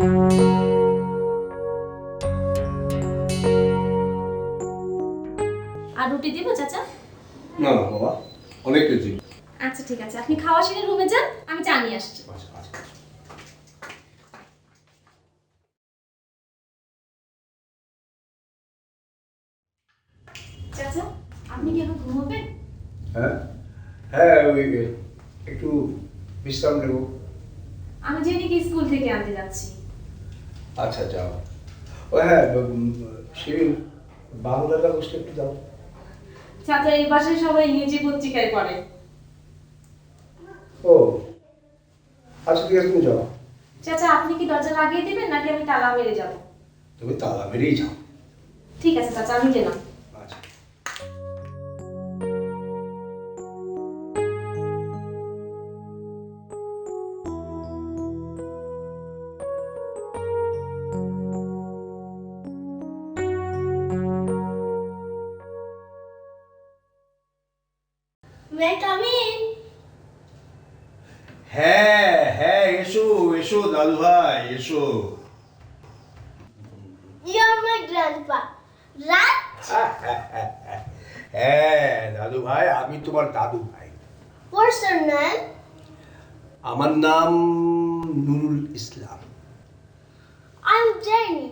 আর রুটি দিব চাচা? না না বাবা, অনেক কেজি। আচ্ছা ঠিক আছে, আপনি খাওয়া সেরে রুমে যান, আমি চা নিয়ে আসছি। চাচা, আপনি কি এখন ঘুমাবেন? হ্যাঁ হ্যাঁ, ওই একটু বিশ্রাম নেব। আমি জেনিকে স্কুল থেকে আনতে যাচ্ছি। আচ্ছা যাও। ও হ্যাঁ, শিরিন, বাংলা কাগজটা একটু দাও। চাচা, এই বাসায় সবাই ইংরেজি পত্রিকায় পড়ে। ও আচ্ছা ঠিক আছে, তুমি যাও। চাচা, আপনি কি দরজা লাগিয়ে দিবেন নাকি আমি তালা মেরে যাব? তুমি তালা মেরেই যাও। ঠিক আছে চাচা, আমি গেলাম। আচ্ছা। May I come in? হ্যাঁ হ্যাঁ, এসো এসো দাদু ভাই, এসো। You're my grandpa, right? হ্যাঁ দাদু ভাই, আমি তোমার দাদু ভাই। What's your name? আমার নাম Nurul Islam. I'm Jenny.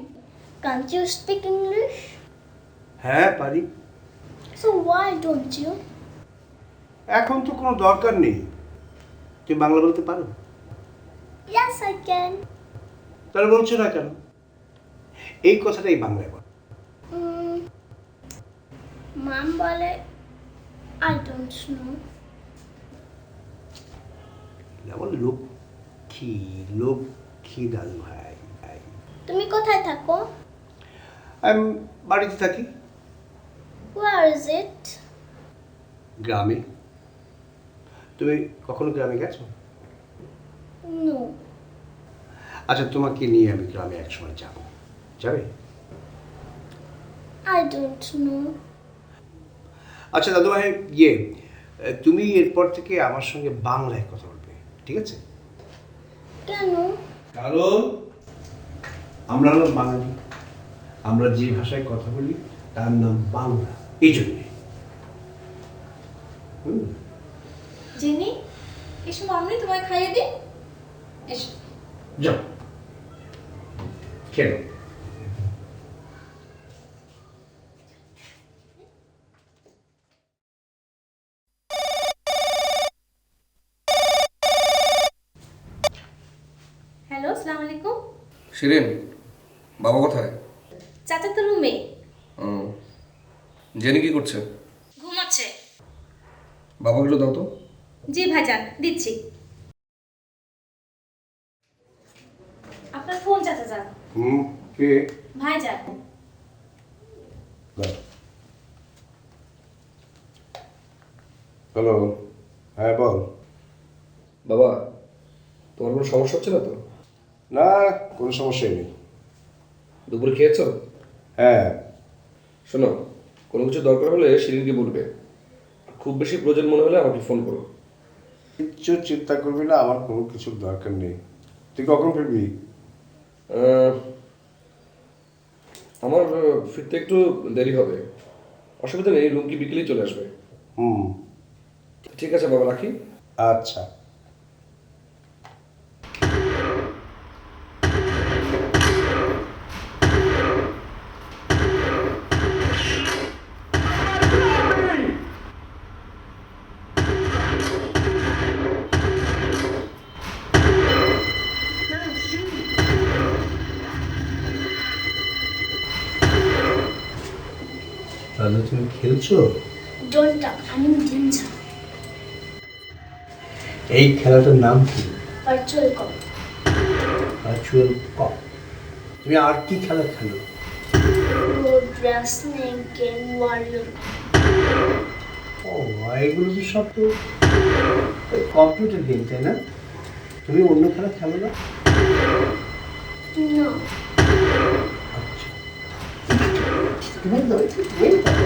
Can't you speak English? হ্যাঁ পারি। So why don't you? এখন তো কোনো দরকার নেই। তুমি বাংলা বলতে পারো? Yes, I can. তাহলে বলছো না কেন? এই কথাটাই বাংলায় বল। Mom বলে I don't know. যেমন লক্ষ্মী লক্ষ্মী দাদু ভাই। তুমি কোথায় থাকো? আমি বাড়িতে থাকি। Where is it? গ্রামে। তুমি কখনো গ্রামে গেছো? No. আচ্ছা, তোমাকে নিয়ে আমি গ্রামে একসময় যাব, যাবে? I don't know. আচ্ছা দাদু ভাই, ইয়ে, তুমি এরপর থেকে আমার সঙ্গে বাংলায় কথা বলবে, ঠিক আছে? কেন? কারণ আমরা হলাম বাঙালি, আমরা যে ভাষায় কথা বলি তার নাম বাংলা, এই জন্যে। জেনি, এসো মামনি, তোমায় খাইয়ে দিই। এসো। যাও, খেলো। হ্যালো, আসসালামু আলাইকুম। শিরিন, বাবা কোথায়? চাচা তো রুমে। জেনি কি করছে? ঘুমাচ্ছে। বাবাকে একটু দাও তো। জি ভাইজান, দিচ্ছি। আপনার ফোন চাচা যান। কে? ভাইজান। হ্যালো, হ্যাঁ বল। বাবা, তোমার কোনো সমস্যা হচ্ছে না তো? না, কোনো সমস্যাই নেই। দুপুরে খেয়েছো? হ্যাঁ। শোনো, কোনো কিছু দরকার হলে শিরিনকে বলবে। খুব বেশি প্রয়োজন মনে হলে আমাকে ফোন করো। কিচ্ছু চিন্তা করবি না, আমার কোনো কিছুর দরকার নেই। তুই কখন ফিরবি? আমার ফিরতে একটু দেরি হবে। অসুবিধা নেই, রুমকি বিকেলেই চলে আসবে। ঠিক আছে বাবা, রাখি। আচ্ছা। তাহলে তুমি খেলছো? Don't talk. I'm in danger. এই খেলাটার নাম কি? Virtual call. ভার্চুয়াল কক। তুমি আর কি খেলা খেলো? Road wrestling, game warrior. ও, এগুলো তো সব তো কম্পিউটার গেম, তাই না? তুমি অন্য খেলা খেলো না? No. আচ্ছা, তুমি দাও, তুমি দাও।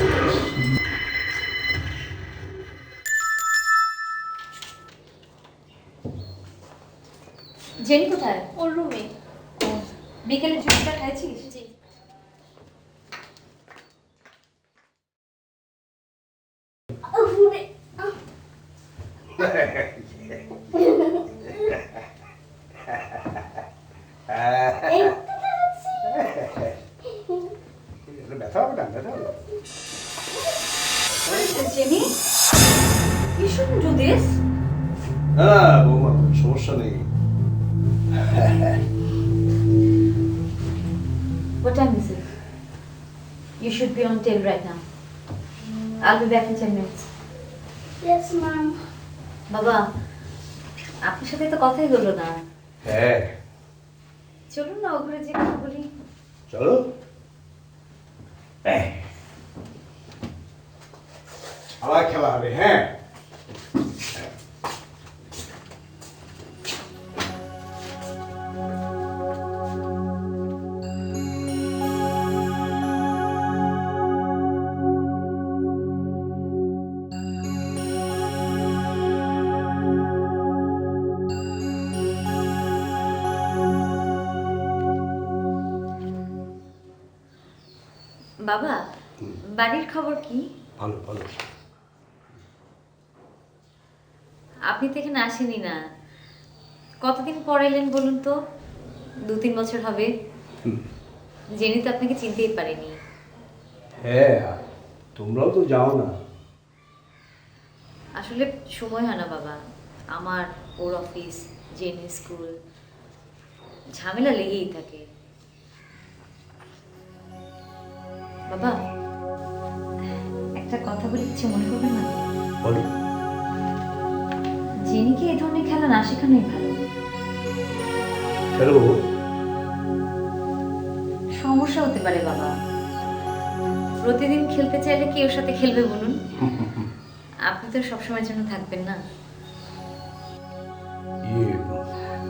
জেনি কোথায়? ওর রুমে। বিকেলে জুসটা খাইছিস? জি। ব্যথা হবে না, ব্যথা হবে না। Jenny, you shouldn't do this. না বৌমা, কোনো সমস্যা নেই। What time is it? You should be on tail right now. I'll be back in 10 minutes. Yes, ma'am. বাবা, আপনার সাথে তো কথাই হলো না। হ্যাঁ, চলুন না ওখানে যে কথা বলি। চলো। আবার খেলা হবে, হ্যাঁ। বাবা, বাড়ির খবর কি? ভালো ভালো। আপনি তো এখানে আসেনি না। কতদিন পর এলেন বলুন তো? 2-3 বছর হবে। জেনি তো আপনাকে চিনতেই পারেনি। হ্যাঁ, তোমরাও তো যাও না। আসলে সময় হয় না বাবা। আমার ওর অফিস, জেনি স্কুল, ঝামেলা লেগেই থাকে। বাবা, একটা কথা বলে কিছু মনে করবেন না? বলো। জেনিকে এই ধরনের খেলা না শেখানোই ভালো। কেন? সমস্যা হতে পারে বাবা। প্রতিদিন খেলতে চাইলে কি ওর সাথে খেলবে বলুন? আপনি তো সবসময়ের জন্য থাকবেন না।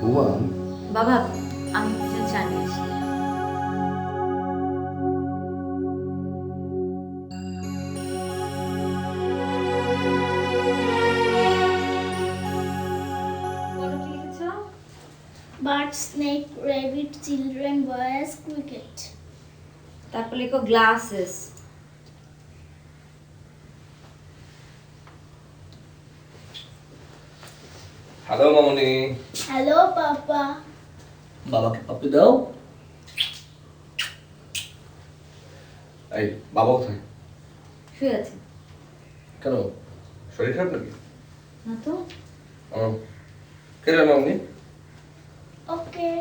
বৌমা, বাবা, আমি কিছু চা নিয়ে আসি। বলো কি লিখেছো? Bird, snake, rabbit, children, boys, cricket. তারপর লিখো গ্লাসেস। হ্যালো মামনি। Hello, Papa. বাবাকে পাপ্পি দাও। এই বাবা কোথায়? শুয়ে আছে কেন, শরীর খারাপ নাকি? না তো। কে রে মামনি? Okay.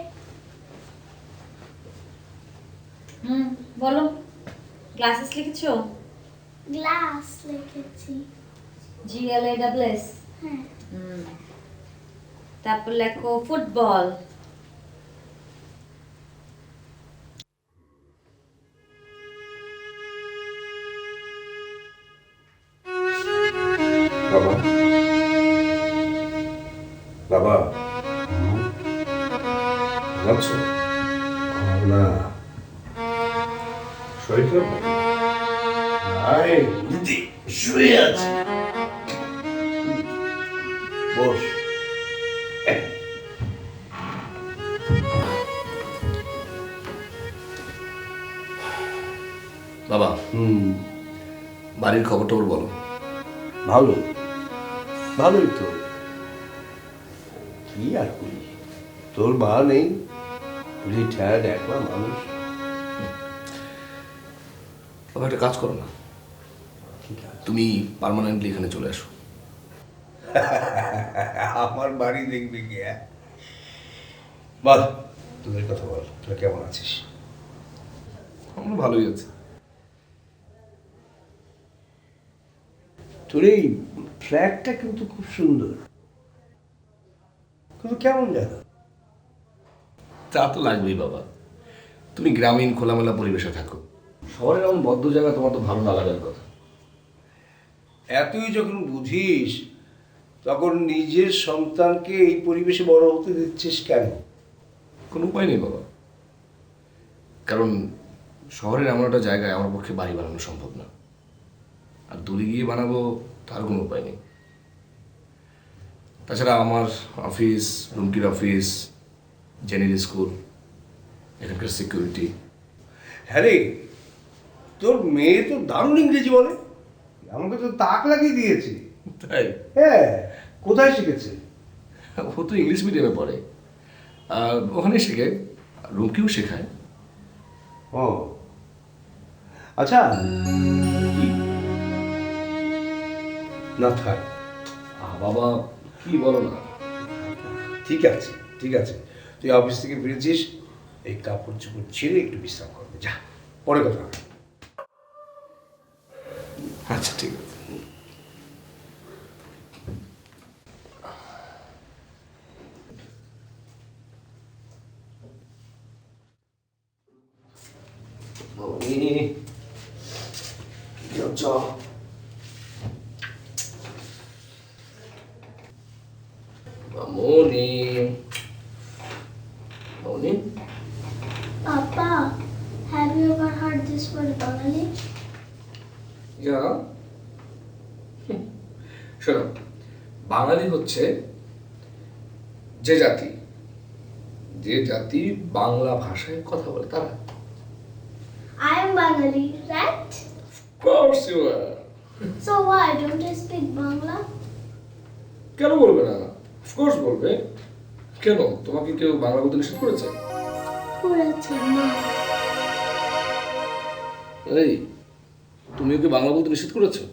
বলো, গ্লাসেস লিখেছো? Glass লিখেছি। GLASS। হ্যাঁ। তারপর লেখো ফুটবল। বাবা, বাবা ঘুমাচ্ছো? না। শরীর খারাপ নাকি? নাই, দিদি শুয়ে আছে। বস। বাবা, বাড়ির খবর টবর বলো। ভালো, ভালোই তো। কি আর করি, তোর মা নেই, রিটায়ার্ড একলা মানুষ। বাবা একটা কাজ করো না, ঠিক আছে। তুমি পার্মানেন্টলি এখানে চলে আসো। আমার বাড়ি দেখবে গিয়া। বল, তোদের কথা বল, তোরা কেমন আছিস? আমরা ভালোই আছি। তোর এই ফ্ল্যাটটা কিন্তু খুব সুন্দর, কিন্তু কেমন জানো? তা তো লাগবেই বাবা, তুমি গ্রামীণ খোলামেলা পরিবেশে থাকো। শহরের এমন বদ্ধ জায়গা তোমার তো ভালো না লাগার কথা। এতই যখন বুঝিস, তখন নিজের সন্তানকে এই পরিবেশে বড় হতে দিচ্ছিস কেন? কোনো উপায় নেই বাবা, কারণ শহরের এমন একটা জায়গায় আমার পক্ষে বাড়ি বানানো সম্ভব না, আর দূরে গিয়ে বানাবো তার কোনো উপায় নেই। তাছাড়া আমার অফিস, রুমকির অফিস, জেনির স্কুল, এখানকার সিকিউরিটি। হ্যাঁ রে, তোর মেয়ে তো দারুণ ইংরেজি বলে, আমাকে তো তাক লাগিয়ে দিয়েছে। তাই? হ্যাঁ, কোথায় শিখেছে? ও তো ইংলিশ মিডিয়ামে পড়ে, আর ওখানে শেখে, রুমকেও শেখায়। ও আচ্ছা, কি? না থাক, বাবা কি বলো না। ঠিক আছে ঠিক আছে, তুই অফিস থেকে ফিরেছিস, এই কাপড় চোপড় ছেড়ে একটু বিশ্রাম করবে, যা, পরে কথা হবে। আচ্ছা ঠিক আছে। মামনি, কি করছ? মামনি, মামনি। Papa, have you ever heard this word Bengali? ইয়া, শোনো, বাঙালি হচ্ছে যে জাতি, যে জাতি বাংলা ভাষায় কথা বলে তারা। I am Bengali, right? Course you are. So why don't I speak Bangla? কেন বলবে না? অফকোর্স বলবে। কেন, তোমাকে কেউ বাংলা বলতে নিষেধ করেছে? করেছে মা। এই, তুমি ওকে বাংলা বলতে নিষেধ করেছো?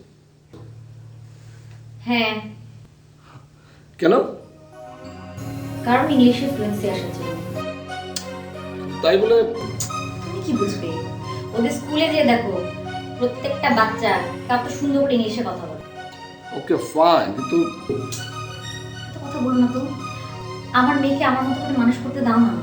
হ্যাঁ, কেন? কারণ ইংলিশে ফ্লুয়েন্সি আসার জন্য। তাই বলে তুমি কি বুঝবে? ওদের স্কুলে যে দেখো, প্রত্যেকটা বাচ্চা কত সুন্দর করে ইংলিশে কথা বলে। ওকে ফাইন, কিন্তু এত কথা বলো না তো, আমার মেয়েকে আমার মতো করে মানুষ করতে দাও না।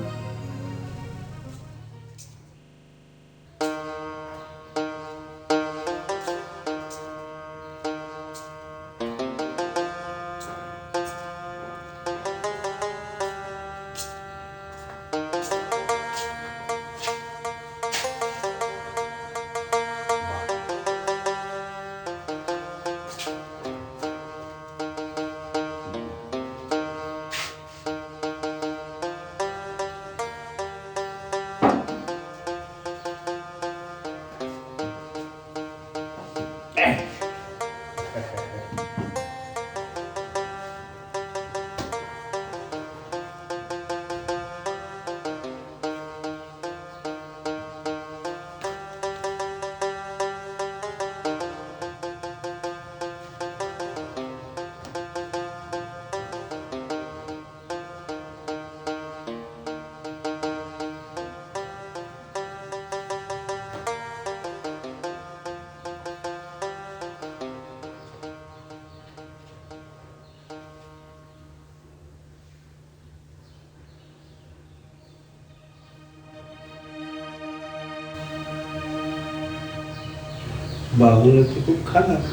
বাংলা তো খুব খারাপ।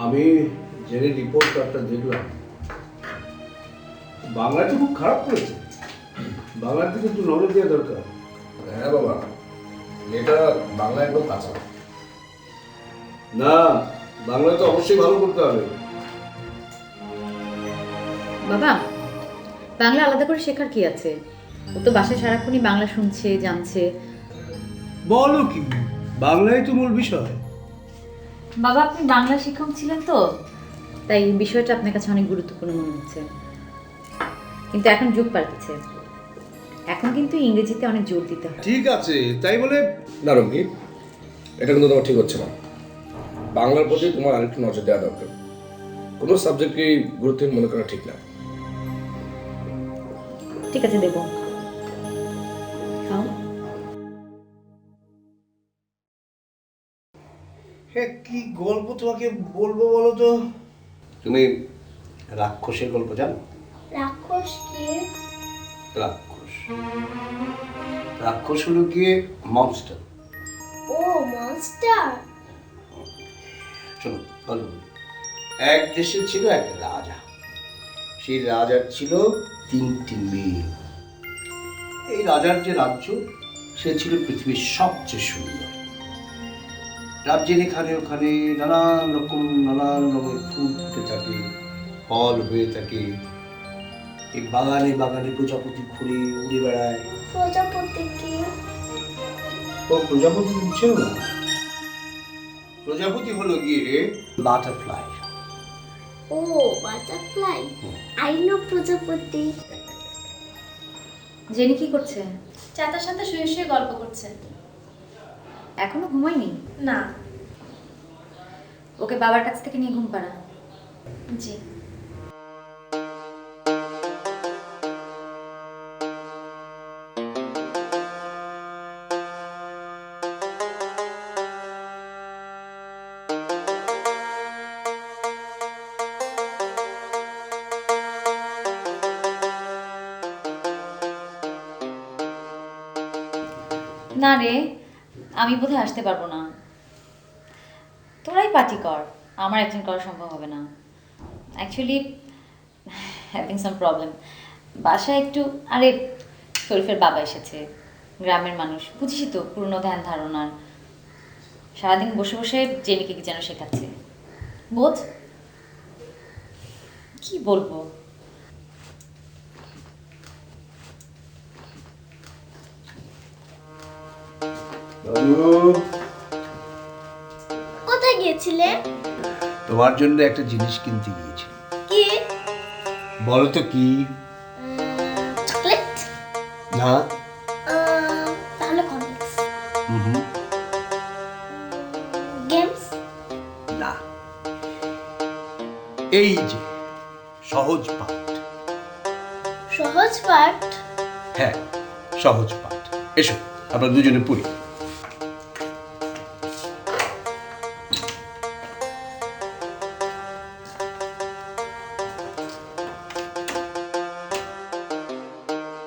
আমি জেনে রিপোর্ট কার্ডটা দেখলাম, বাংলাটা খুব খারাপ করেছে, বাংলার দিকে একটু নজর দেওয়া দরকার। হ্যাঁ বাবা, এটা বাংলা একদম কাঁচা। না, বাংলা তো অবশ্যই ভালো করতে হবে। বাবা, বাংলা আলাদা করে শেখার কি আছে? ও তো বাসায় সারাক্ষণই বাংলা শুনছে, জানছে। বলো কি, বাংলাই তো মূল বিষয়। বাবা, আপনি বাংলা শিক্ষক ছিলেন তো, তাই বিষয়টা আপনার কাছে অনেক গুরুত্বপূর্ণ মনে হচ্ছে। কিন্তু এখন যুগ পাল্টেছে, এখন কিন্তু ইংরেজিতে অনেক জোর দিতে হয়। ঠিক আছে, তাই বলে না রঙ্গি, এটা কিন্তু তোমার ঠিক হচ্ছে না। বাংলার প্রতি তোমার আরেকটু নজর দেওয়া দরকার। কোনো সাবজেক্টকে গুরুত্বহীন মনে করা ঠিক না। ঠিক আছে, দেবো। খাও। হ্যাঁ, কি গল্প তোমাকে বলবো বলো তো? তুমি রাক্ষসের গল্প জানো? রাক্ষস কি? রাক্ষস রাক্ষস হলো গিয়ে মনস্টার। ও মনস্টার। শোনো গল্প বলি। এক দেশে ছিল এক রাজা। সেই রাজার ছিল 3টি মেয়ে। এই রাজার যে রাজ্য, সে ছিল পৃথিবীর সবচেয়ে সুন্দর। রাজ্যের এখানে ওখানে নানান রঙের ফুল ফুটে থাকে, ফল হয়ে থাকে। এই বাগানে বাগানে প্রজাপতি ঘুরে উড়ে বেড়ায়। প্রজাপতি কি? ও প্রজাপতি বুঝছো না? প্রজাপতি হলো গিয়ে বাটারফ্লাই। ও বাটারফ্লাই। আই নো প্রজাপতি। জেনি কি করছে? চাচার সাথে শুয়ে শুয়ে গল্প করছে। এখনো ঘুমায়নি? না। ওকে বাবার কাছ থেকে নিয়ে ঘুম পাড়া। জি। না রে, আমি বোধহয় আসতে পারবো না। তোরাই পার্টি কর, আমার অ্যাটেন্ড করা সম্ভব হবে না। অ্যাকচুয়ালি হ্যাভিং সাম প্রবলেম বাসায় একটু। আরে শরীফের বাবা এসেছে, গ্রামের মানুষ, বুঝিস তো, পুরনো ধ্যান ধারণার। সারাদিন বসে বসে জেনিকে কি যেন শেখাচ্ছে। বোঝ কি বলবো। কোথায় গিয়েছিলে? তোমার জন্য একটা জিনিস কিনতে গিয়েছি। কি? বলো তো কি? চকলেট? না। তাহলে কমিক্স? হুম। গেমস? না। এই যে সহজ পাঠ। সহজ পাঠ? হ্যাঁ, সহজ পাঠ। এসো আমরা দুজনে পড়ি।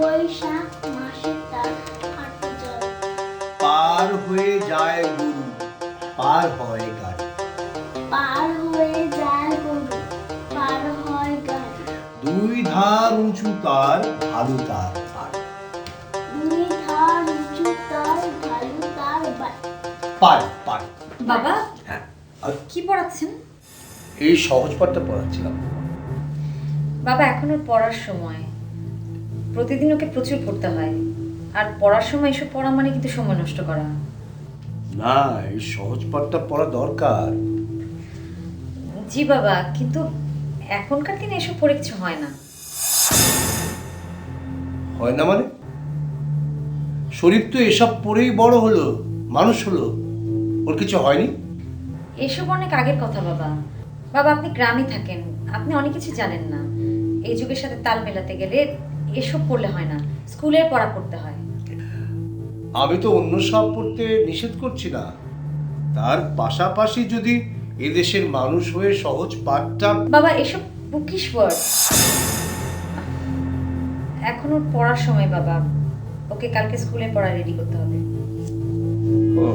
বৈশাখ মাসে তার হাঁটু জল। পার হয়ে যায় গরু, পার হয় গাড়ি। পার হয়ে যায় গরু, পার হয় গাড়ি। 2 ধার উঁচু তার, ঢালু তার পার। 2 ধার উঁচু তার, ঢালু তার বাড়ি। পার পার। বাবা হ্যাঁ, আর কি পড়াচ্ছেন? এই সহজ পাঠটা পড়াচ্ছিলাম। বাবা এখন ওর পড়ার সময়, প্রতিদিন ওকে প্রচুর পড়তে হয়। আর পড়ার সময় এসব পড়া মানে কিন্তু সময় নষ্ট করা। না, এই সহজ পাঠটা পড়া দরকার। জি বাবা, কিন্তু এখনকার দিনে এসব পড়ে কিছু হয় না। হয় না মানে? শরীফ তো এসব পড়েই বড় হলো, মানুষ হলো, ওর কিছু হয়নি? এসব অনেক আগের কথা বাবা। বাবা আপনি গ্রামে থাকেন, আপনি অনেক কিছু জানেন না। এই যুগের সাথে তাল মেলাতে গেলে এসব পড়লে হয় না, স্কুলের পড়া পড়তে হয়। আমি তো অন্য সব পড়তে নিষেধ করছি না, তার পাশাপাশি যদি এদেশের মানুষ হয়ে সহজ পাঠটা। বাবা এসব বুকিশ ওয়ার্ড। এখন ওর পড়ার সময় বাবা, ওকে কালকে স্কুলে পড়া রেডি করতে হবে। ও,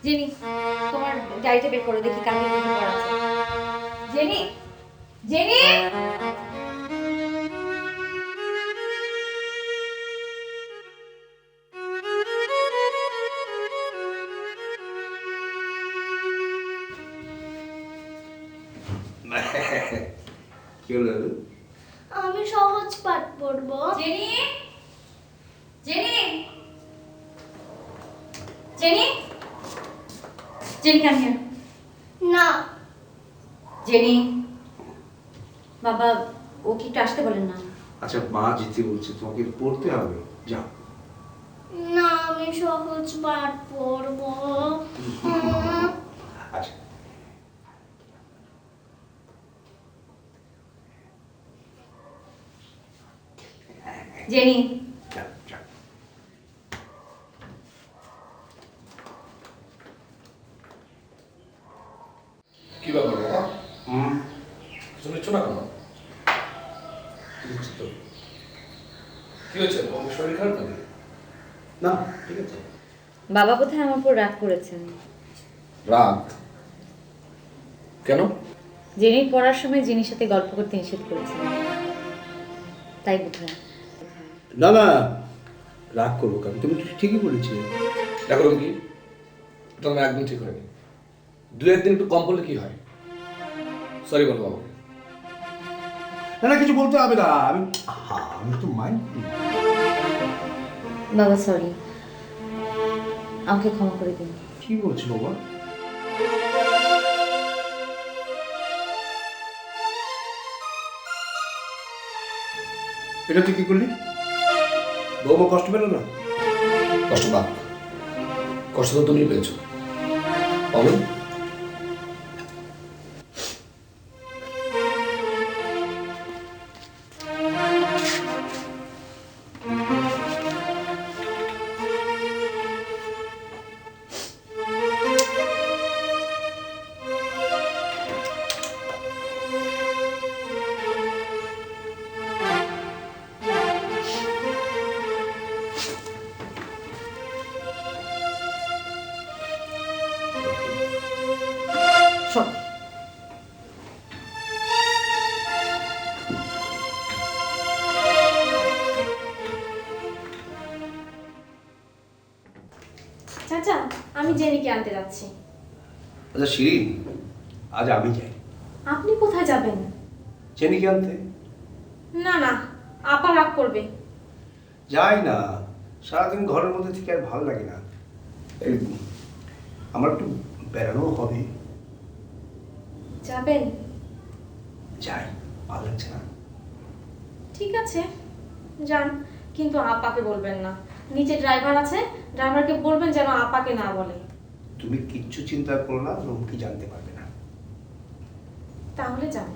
জেনি তোমার ডায়েরিটা বের করে দেখি কালকে কি পড়া আছে। Jenny, Jenny. কি হলো? আমি সহজ পাঠ পড়বো। Jenny, Jenny, Jenny, Jenny come here. না। জেনি, বাবা ও কি একটু আসতে বলেন না? আচ্ছা, মা যেতে বলছে, তোমাকে পড়তে হবে, যাও। না, আমি সহজ পাঠ পড়বো। আচ্ছা, জেনি, যা, যা। কি ব্যাপার বাবা? হুম, কিছু নিচ্ছ না কেন? বুঝছি তো। কি হয়েছে? তোমার শরীর খারাপ নাকি? না ঠিক আছে। বাবা বোধহয় আমার উপর রাগ করেছেন। রাগ? কেন? জেনির পড়ার সময় জেনির সাথে গল্প করতে নিষেধ করেছেন, তাই বোধহয়। না না, রাগ করবো কারণ তুমি তো ঠিকই বলেছিলে। দেখো কি এটা আমার একদম ঠিক হয়নি। দু একদিন একটু কম পড়লে কি হয়? সরি বলো বাবাকে। না না, কিছু বলতে হবে না, আমি তো মাইন্ড করি না। বাবা সরি, আমাকে ক্ষমা করে দিন। কি বলছো বাবা? এটা তুই কি করলি? বৌমা কষ্ট পেল না? কষ্ট পাক, কষ্ট তো তুমি পেয়েছো। পাবে? সব চাচা, আমি জেনিকে আনতে যাচ্ছি। আচ্ছা শিরিন, আজ আমি যাই আপনি কোথায় যাবেন? জেনিকে আনতে। না না, আপা রাগ করবে। যাই না, সারাদিন ঘরের মধ্যে থেকে আর ভালো লাগে না। এই আমার একটু বেড়ানো হবে। যাবেন? যাই, ভালো লাগছে না। ঠিক আছে, যান, কিন্তু আপাকে বলবেন না। নিচে ড্রাইভার আছে, ড্রাইভারকে বলবেন যেন আপাকে না বলে। তুমি কিচ্ছু চিন্তা করো না, রুমকি জানতে পারবে না। তাহলে যান।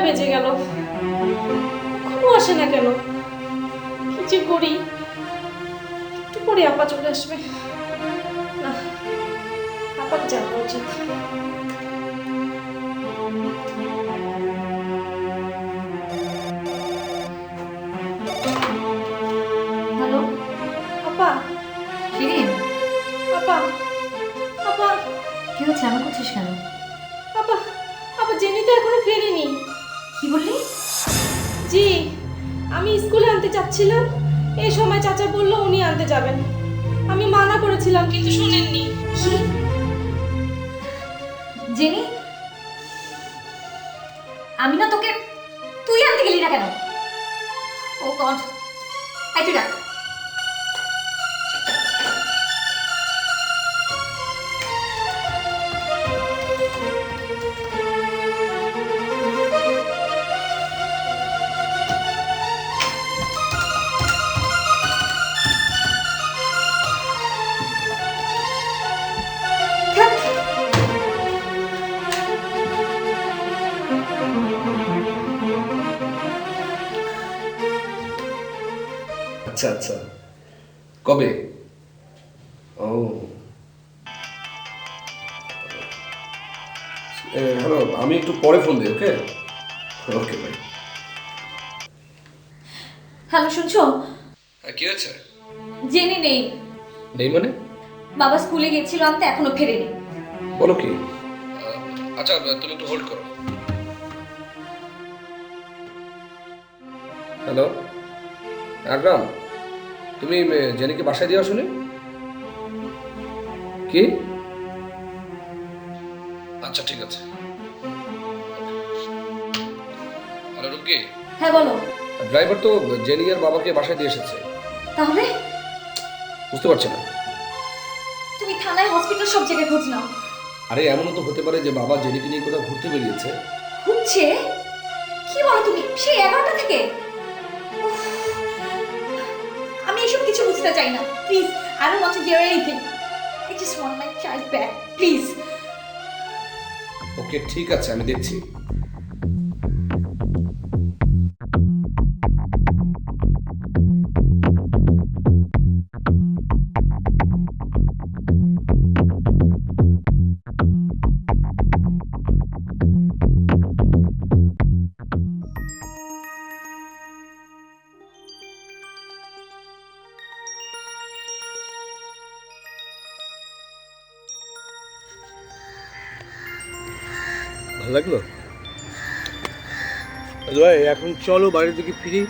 বেজে গেল, এখনো আসে না কেন? কি যে করি, একটু পরে আপা চলে আসবে। না, আপাকে জানা উচিত। হ্যালো আপা, শিরিন, আপা, আপা, কি হচ্ছে? এমন করছিস কেন? আপা, আপা জেনি তো এখনো ফেরেনি। কি বললি? জি, আমি স্কুলে আনতে চাচ্ছিলাম, এই সময় চাচা বলল উনি আনতে যাবেন। আমি মানা করেছিলাম কিন্তু শুনেননি। কি? জেনি, আমি না তোকে, তুই আনতে গেলি না কেন? ও গড, এই তুই রাখ। আচ্ছা আচ্ছা, কবে? ও হ্যালো, আমি একটু পরে ফোন দিই। ওকে ওকে ভাই। হ্যালো, শুনছো? কি হয়েছে? জেনি নেই। নেই মানে? বাবা স্কুলে গেছিল আনতে, এখনো ফেরেনি। বলো কি? আচ্ছা তুমি একটু হোল্ড করো। হ্যালো আকরাম, তুমি জেনিকে বাসায় দিয়ে আসোনি? কি? আচ্ছা ঠিক আছে। হ্যালো রুকি, হ্যাঁ বলো। ড্রাইভার তো জেনি আর বাবাকে বাসায় দিয়ে এসেছে। তাহলে বুঝতে পারছি না। তুমি থানায়, হসপিটাল, সব জায়গায় খোঁজ নাও। আরে এমনও তো হতে পারে যে বাবা জেনিকে নিয়ে কোথাও ঘুরতে বেরিয়েছে। হচ্ছে কি বলো তুমি? সেই 11টা থেকে? উফ, আমি এসব কিছু বুঝতে চাই না, please. I don't want to hear anything. I just want my child back, please. ওকে ঠিক আছে, আমি দেখছি। ভালো লাগলো? ভাই এখন চলো বাড়ির দিকে ফিরি।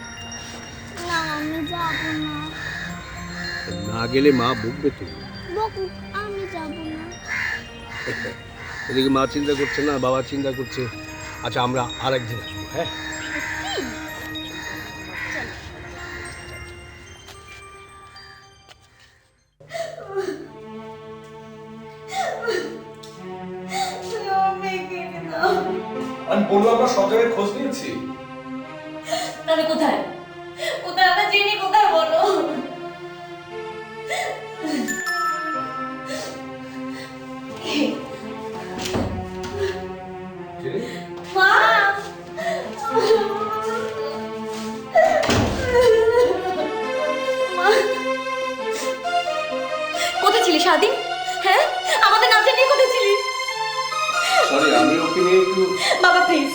না আমি যাব না। না গেলে মা বকবে তো। বকুক, আমি যাব না। এদিকে মা চিন্তা করছে না, বাবা চিন্তা করছে। আচ্ছা আমরা আর একদিন আসবো, হ্যাঁ? আমি বললাম না সব জায়গায় খোঁজ নিয়েছি। তাহলে কোথায়? কোথায় আমরা জেনি, কোথায় বলো? মা, কোথায় ছিলি সারাদিন? হ্যাঁ, আমাদের না জানিয়ে কোথায় ছিলিস? সরি, আমি ওকে নিয়ে একটু। বাবা প্লিজ,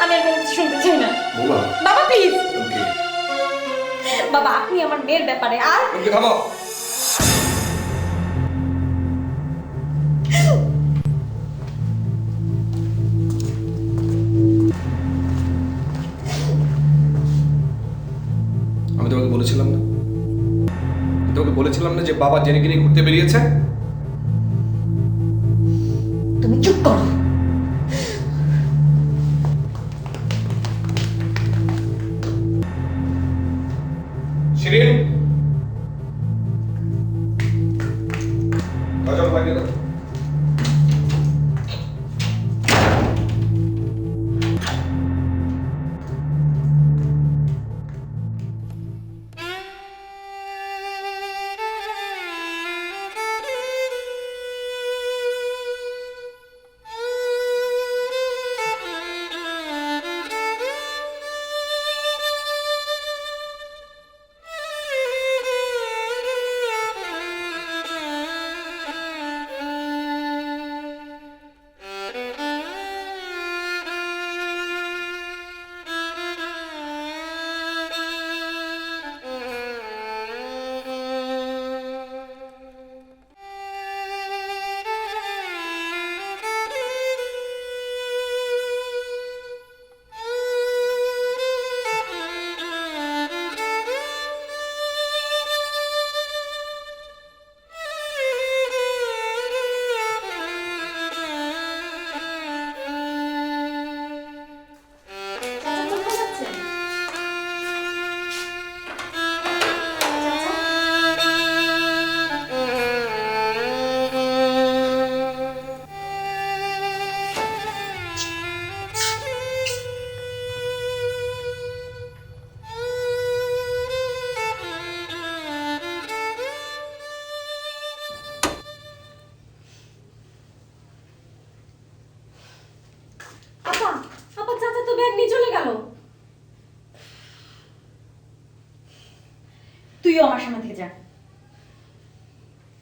আমি আর কোনো কিছু শুনতে চাই না। বাবা বাবা প্লিজ, ওকে বাবা আপনি আমার মেয়ের ব্যাপারে আর ওকে থামো। আমি তোমাকে বলেছিলাম না, তোকে বলেছিলাম না যে বাবা জেনিকে নিয়ে ঘুরতে বেরিয়েছে? তুমি চুপ করো। শিরিন, দরজা লাগিয়ে দাও।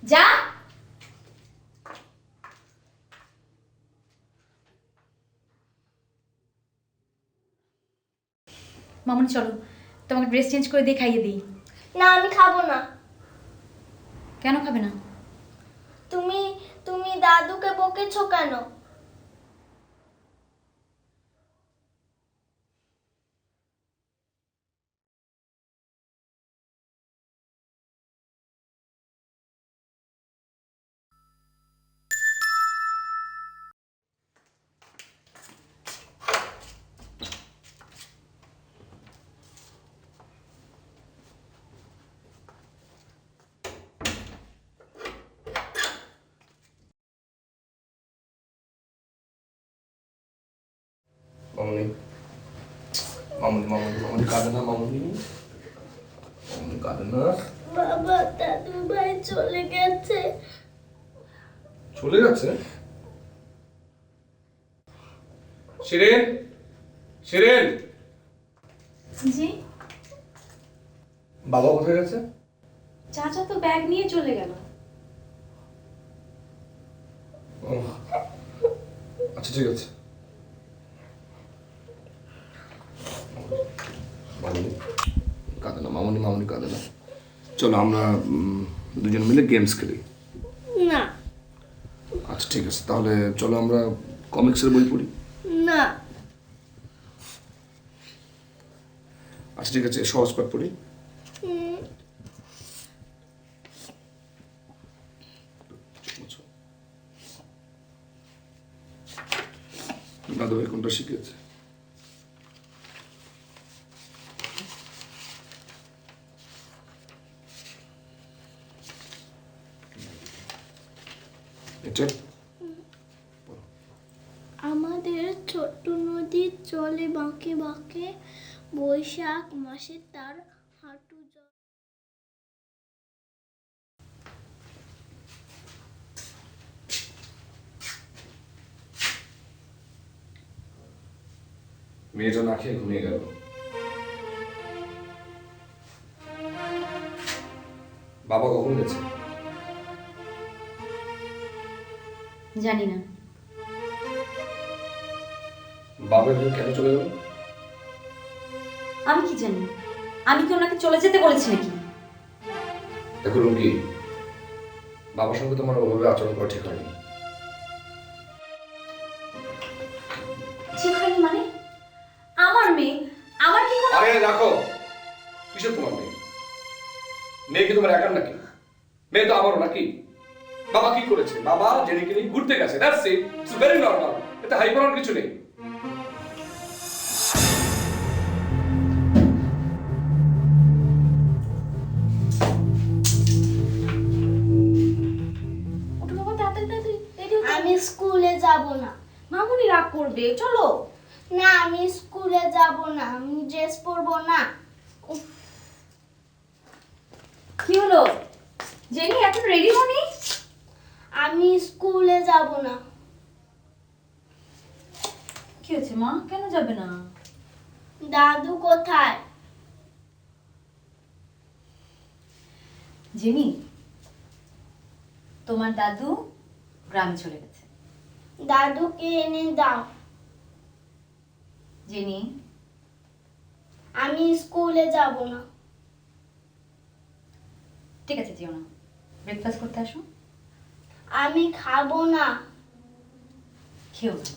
যা। মামুনি চলো, তোমাকে ড্রেস চেঞ্জ করে দিয়ে খাইয়ে দিই। না আমি খাবো না। কেন খাবে না? তুমি তুমি দাদুকে বকেছো কেন? মামুনি মামুনি মামুনি মামুনি কাঁদে না, মামুনি মামুনি কাঁদে না। বাবা দাদু ভাই চলে গেছে। চলে গেছে? শিরিন, শিরিন, জি, বাবা কোথায় গেছে? চাচা তো ব্যাগ নিয়ে চলে গেল। ও, আচ্ছা ঠিক আছে। মামুনি কাঁদে না, মামুনি মামুনি কাঁদে না। চলো আমরা দুজন মিলে গেমস খেলি। না আচ্ছা ঠিক আছে, তাহলে চলো আমরা কমিক্সের বই পড়ি। না আচ্ছা ঠিক আছে, সহজ পাঠ পড়ি। দাদু ভাই কোনটা শিখেছে? এটা আমাদের ছোট্ট নদী চলে বাঁকে বাঁকে, বৈশাখ মাসে তার হাঁটু জল। মেয়েটা না খেয়ে ঘুমিয়ে গেল। বাবা কখন গেছে? জানি না। বাবা এভাবে কেন চলে গেল? আমি কি জানি? আমি কি ওনাকে চলে যেতে বলেছি নাকি? দেখো রুমকি, বাবার সঙ্গে তোমার ওভাবে আচরণ করা ঠিক হয়নি। ঠিক হয়নি মানে? আমার মেয়ে, আমার কি কোনো... আরে রাখো, কিসের তোমার মেয়ে? মেয়ে কি তোমার একার নাকি? মেয়ে তো আমারও নাকি? বাবা কি করেছে? বাবা জেনিকে নিয়ে ঘুরতে গেছে, that's it, it's very normal. এতে হাই করার কিছু নেই। ওঠো বাবা, তাড়াতাড়ি তাড়াতাড়ি রেডি হতে। আমি স্কুলে যাব না। মামুনি রাগ করবে, চলো। না আমি স্কুলে যাব না, আমি ড্রেস পরবো না। কি হলো? জেনি এখন রেডি হনি? আমি স্কুলে যাব না। কি হয়েছে মা, কেন যাবে না? দাদু কোথায়? জেনি, তোমার দাদু গ্রামে চলে গেছে। দাদুকে এনে দাও। জেনি, আমি স্কুলে যাব না। ঠিক আছে যেও না, ব্রেকফাস্ট করতে আসো। আমি খাবো না। খেও না।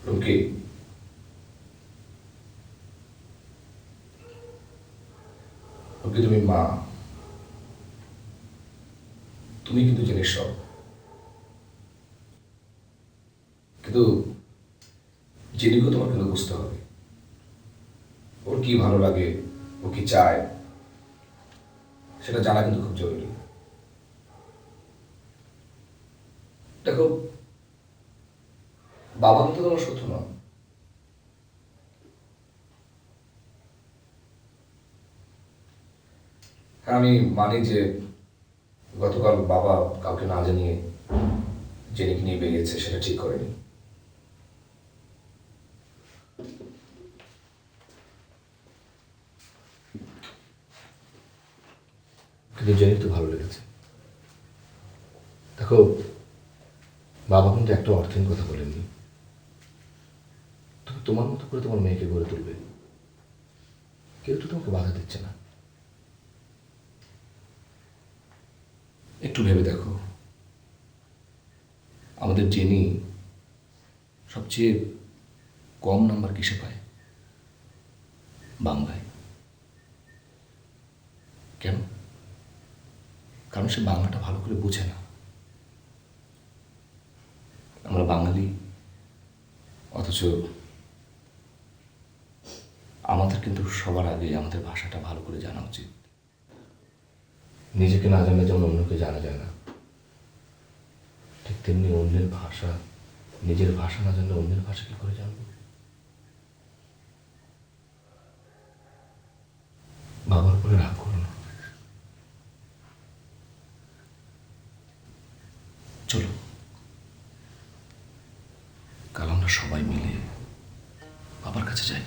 রুমকি, রুমকি তুমি মা, তুমি কিন্তু জিনিস সব, কিন্তু জেনিকেও তোমার কিন্তু বুঝতে হবে। ওর কি ভালো লাগে, ও কি চায়, সেটা জানা কিন্তু খুব জরুরি। দেখো, বাবা কিন্তু তোমার শত্রু নয়, হ্যাঁ, আমি মানি যে গতকাল বাবা কাউকে না জানিয়ে জেনিকে নিয়ে বেরিয়েছে, সেটা ঠিক করেনি। কিন্তু জেনি তো ভালো লেগেছে। দেখো, বাবা কিন্তু একটা অর্থহীন কথা বলেননি। তুমি তোমার মতো করে তোমার মেয়েকে গড়ে তুলবে, কেউ তো তোমাকে বাধা দিচ্ছে না। একটু ভেবে দেখো, আমাদের জেনি সবচেয়ে কম নাম্বার কিসে পায়? বাংলায়। কেন? কারণ সে বাংলাটা ভালো করে বোঝে না। আমরা বাঙালি, অথচ আমাদের কিন্তু সবার আগে আমাদের ভাষাটা ভালো করে জানা উচিত। নিজেকে না জানলে যেমন অন্যকে জানা যায় না, ঠিক তেমনি অন্যের ভাষা, নিজের ভাষা না জানলে অন্যের ভাষা কি করে জানবো? বাবার উপরে রাগ করো না। চলো, কাল আমরা সবাই মিলে বাবার কাছে যাই।